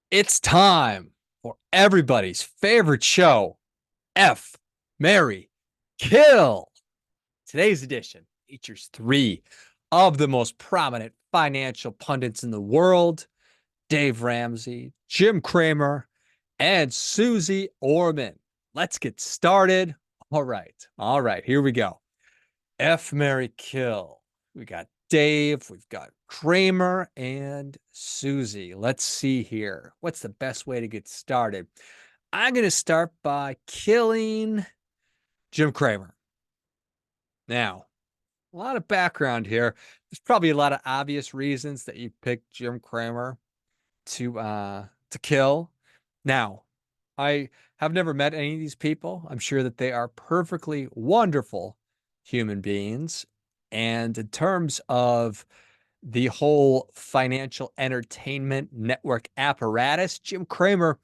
It's time for everybody's favorite show, F, Marry, Kill. Today's edition features three of the most prominent financial pundits in the world: Dave Ramsey, Jim Kramer, and Susie Orman. Let's get started. All right, here we go. F, Marry, Kill. We got Dave, we've got Cramer, and Susie. Let's see here. What's the best way to get started? I'm going to start by killing Jim Kramer. Now, a lot of background here. There's probably a lot of obvious reasons that you picked Jim Kramer to kill. Now, I have never met any of these people. I'm sure that they are perfectly wonderful human beings. And in terms of the whole financial entertainment network apparatus, Jim Kramer,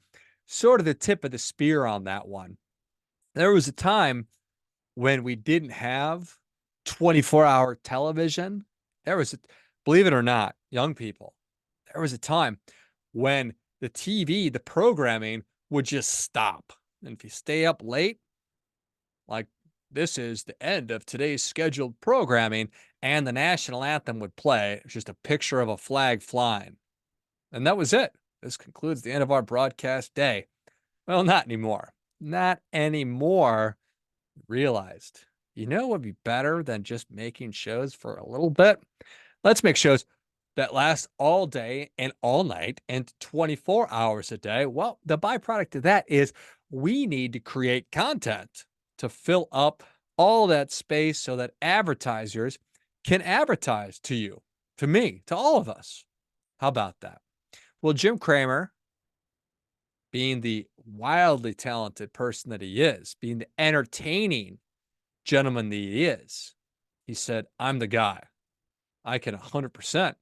sort of the tip of the spear on that one. There was a time when we didn't have 24-hour television. There was, believe it or not, young people, there was a time when the TV, the programming would just stop. And if you stay up late, like this is the end of today's scheduled programming, and the national anthem would play, it's just a picture of a flag flying. And that was it. This concludes the end of our broadcast day. Well, not anymore. Not anymore. Realized, what would be better than just making shows for a little bit? Let's make shows that last all day and all night and 24 hours a day. Well, the byproduct of that is we need to create content to fill up all that space so that advertisers can advertise to you, to me, to all of us. How about that? Well, Jim Kramer, being the wildly talented person that he is, being the entertaining gentleman that he is, he said, I'm the guy. I can 100%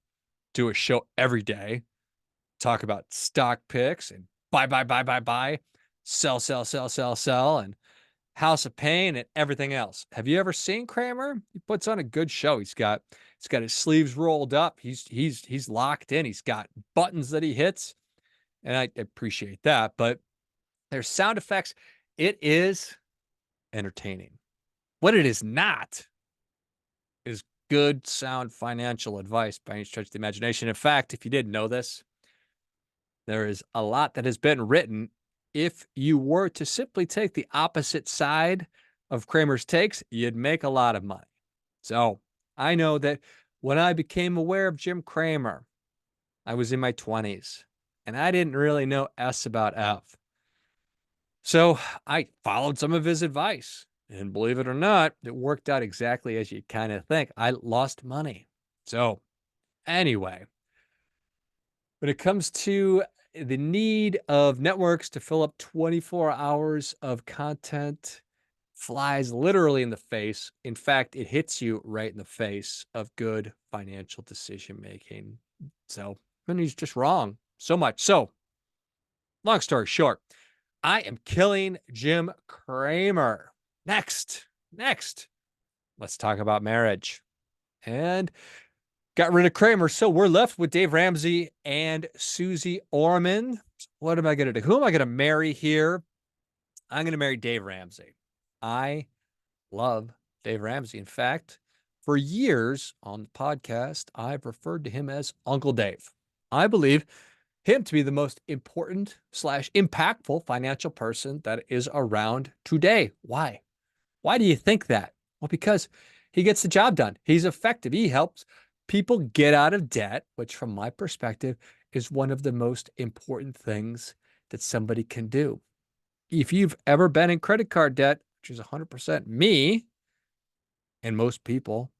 do a show every day, talk about stock picks and buy, sell, and House of Pain and everything else. Have you ever seen Kramer? He puts on a good show. He's got his sleeves rolled up. He's locked in. He's got buttons that he hits, and I appreciate that. But there's sound effects. It is entertaining. What it is not is good, sound financial advice by any stretch of the imagination. In fact, if you didn't know this, there is a lot that has been written. If you were to simply take the opposite side of Kramer's takes, you'd make a lot of money. So I know that when I became aware of Jim Kramer, I was in my 20s and I didn't really know S about F. So I followed some of his advice. And believe it or not, it worked out exactly as you kind of think. I lost money. So anyway, when it comes to the need of networks to fill up 24 hours of content, flies literally in the face. In fact, it hits you right in the face of good financial decision making. So, and he's just wrong so much. So, long story short, I am killing Jim Kramer. Next, let's talk about marriage. And got rid of Cramer, so we're left with Dave Ramsey and Susie Orman. What am I going to do? Who am I going to marry here? I'm going to marry Dave Ramsey. I love Dave Ramsey. In fact, for years on the podcast, I've referred to him as Uncle Dave. I believe him to be the most important / impactful financial person that is around today. Why? Why do you think that? Well, because he gets the job done. He's effective. He helps people get out of debt, which from my perspective is one of the most important things that somebody can do. If you've ever been in credit card debt, which is 100% me and most people,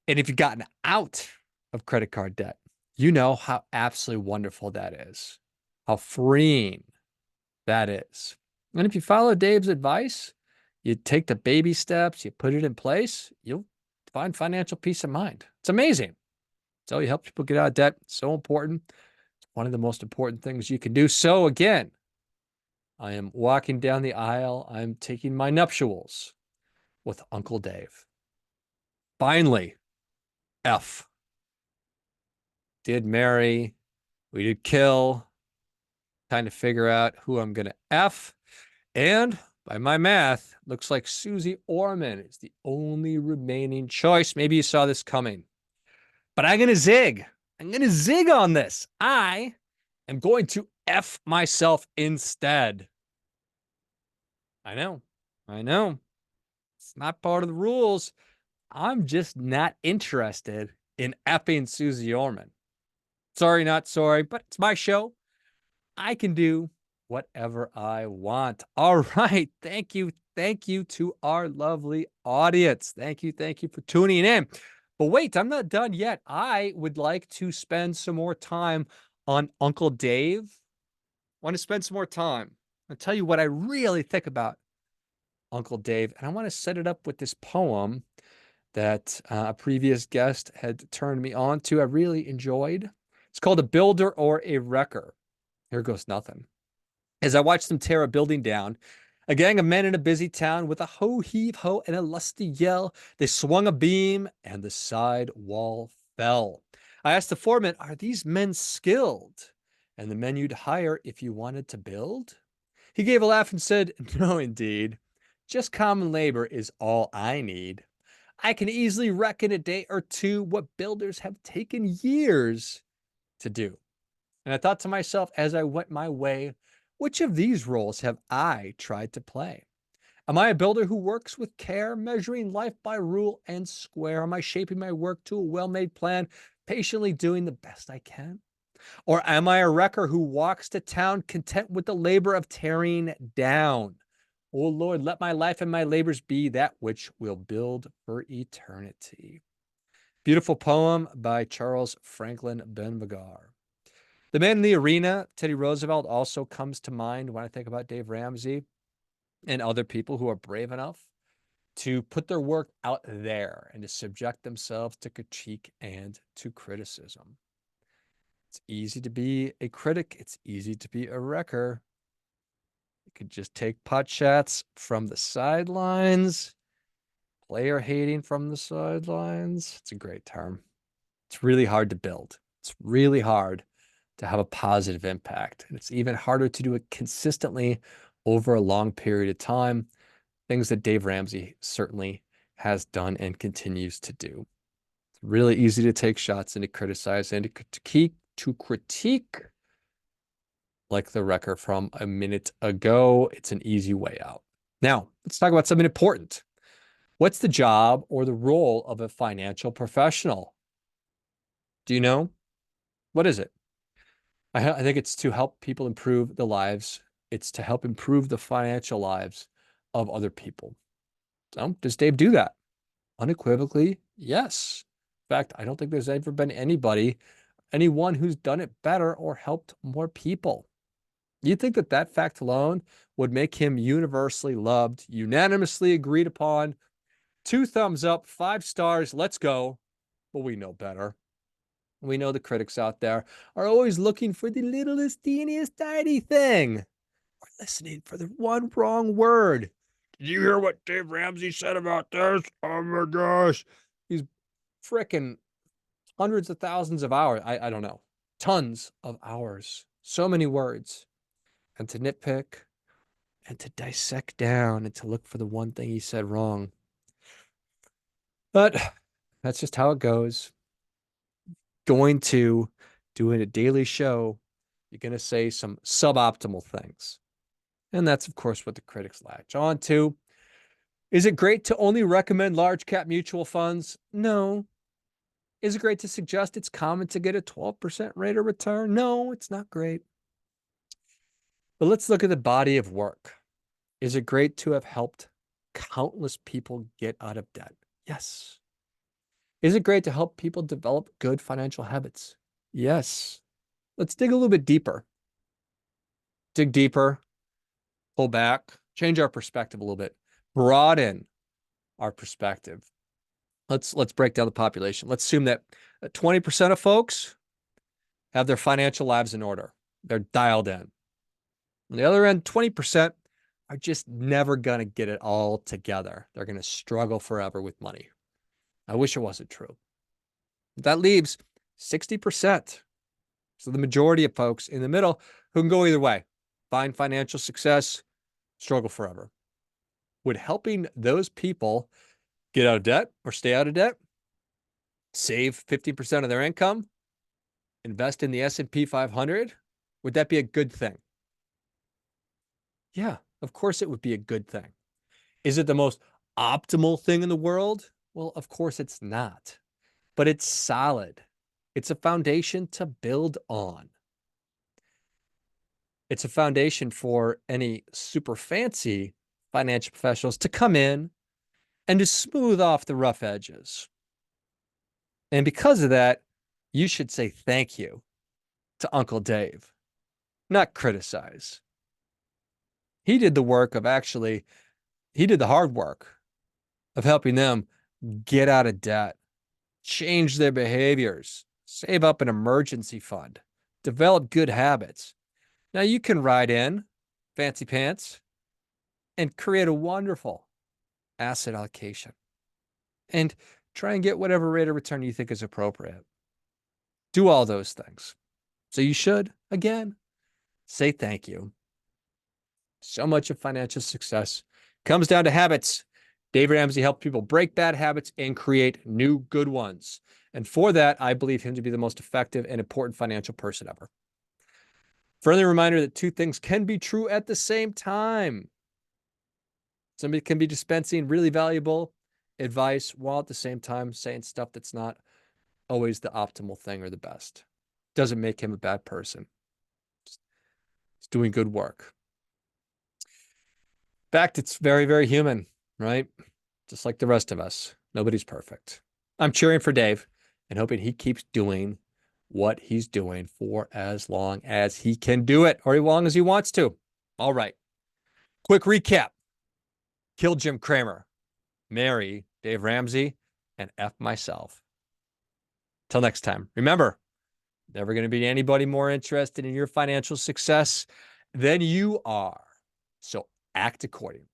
and if you've gotten out of credit card debt, you know how absolutely wonderful that is, how freeing that is. And if you follow Dave's advice, you take the baby steps, you put it in place, you'll find financial peace of mind. It's amazing. So he helps people get out of debt. So important. It's one of the most important things you can do. So again, I am walking down the aisle. I'm taking my nuptials with Uncle Dave. Finally, F. Did marry. We did kill. Trying to figure out who I'm going to F. And by my math, looks like Susie Orman is the only remaining choice. Maybe you saw this coming, but I'm going to zig. I'm going to zig on this. I am going to F myself instead. I know. It's not part of the rules. I'm just not interested in effing Susie Orman. Sorry, not sorry, but it's my show. I can do whatever I want. All right. Thank you. Thank you to our lovely audience. Thank you for tuning in. But wait, I'm not done yet. I would like to spend some more time on Uncle Dave. I want to spend some more time. I'll tell you what I really think about Uncle Dave. And I want to set it up with this poem that a previous guest had turned me on to. I really enjoyed. It's called A Builder or a Wrecker. Here goes nothing. As I watched them tear a building down, a gang of men in a busy town with a ho-heave-ho and a lusty yell, they swung a beam and the side wall fell. I asked the foreman, are these men skilled? And the men you'd hire if you wanted to build? He gave a laugh and said, no, indeed. Just common labor is all I need. I can easily wreck in a day or two what builders have taken years to do. And I thought to myself as I went my way, which of these roles have I tried to play? Am I a builder who works with care, measuring life by rule and square? Am I shaping my work to a well-made plan, patiently doing the best I can? Or am I a wrecker who walks to town content with the labor of tearing down? Oh Lord, let my life and my labors be that which will build for eternity. Beautiful poem by Charles Franklin Ben-Vagar. The man in the arena, Teddy Roosevelt, also comes to mind when I think about Dave Ramsey and other people who are brave enough to put their work out there and to subject themselves to critique and to criticism. It's easy to be a critic. It's easy to be a wrecker. You could just take pot shots from the sidelines, player hating from the sidelines. It's a great term. It's really hard to build. It's really hard to have a positive impact. And it's even harder to do it consistently over a long period of time, things that Dave Ramsey certainly has done and continues to do. It's really easy to take shots and to criticize and to critique like the wrecker from a minute ago. It's an easy way out. Now, let's talk about something important. What's the job or the role of a financial professional? Do you know? What is it? I think it's to help people improve the lives. It's to help improve the financial lives of other people. So does Dave do that? Unequivocally, yes. In fact, I don't think there's ever been anyone who's done it better or helped more people. You'd think that that fact alone would make him universally loved, unanimously agreed upon. 2 thumbs up, 5 stars, let's go. But we know better. We know the critics out there are always looking for the littlest, teeniest, tiny thing. We're listening for the one wrong word. Did you hear what Dave Ramsey said about this? Oh my gosh. He's fricking hundreds of thousands of hours. I don't know. Tons of hours. So many words. And to nitpick and to dissect down and to look for the one thing he said wrong. But that's just how it goes. Going to doing a daily show, you're going to say some suboptimal things. And that's, of course, what the critics latch on to. Is it great to only recommend large cap mutual funds? No. Is it great to suggest it's common to get a 12% rate of return? No, it's not great. But let's look at the body of work. Is it great to have helped countless people get out of debt? Yes. Is it great to help people develop good financial habits? Yes. Let's dig a little bit deeper. Dig deeper, pull back, change our perspective a little bit, broaden our perspective. Let's break down the population. Let's assume that 20% of folks have their financial lives in order. They're dialed in. On the other end, 20% are just never going to get it all together. They're going to struggle forever with money. I wish it wasn't true. That leaves 60%. So the majority of folks in the middle who can go either way. Find financial success, struggle forever. Would helping those people get out of debt or stay out of debt, save 50% of their income, invest in the S&P 500, would that be a good thing? Yeah, of course it would be a good thing. Is it the most optimal thing in the world? Well, of course it's not, but it's solid. It's a foundation to build on. It's a foundation for any super fancy financial professionals to come in and to smooth off the rough edges. And because of that, you should say thank you to Uncle Dave, not criticize. He did the work of he did the hard work of helping them get out of debt, change their behaviors, save up an emergency fund, develop good habits. Now you can ride in fancy pants and create a wonderful asset allocation and try and get whatever rate of return you think is appropriate. Do all those things. So you should, again, say thank you. So much of financial success comes down to habits. Dave Ramsey helped people break bad habits and create new good ones. And for that, I believe him to be the most effective and important financial person ever. Friendly reminder that two things can be true at the same time. Somebody can be dispensing really valuable advice while at the same time saying stuff that's not always the optimal thing or the best. Doesn't make him a bad person. He's doing good work. In fact, it's very, very human, right? Just like the rest of us. Nobody's perfect. I'm cheering for Dave and hoping he keeps doing what he's doing for as long as he can do it, or as long as he wants to. All right. Quick recap. Kill Jim Kramer, marry Dave Ramsey, and F myself. Till next time. Remember, never going to be anybody more interested in your financial success than you are. So act accordingly.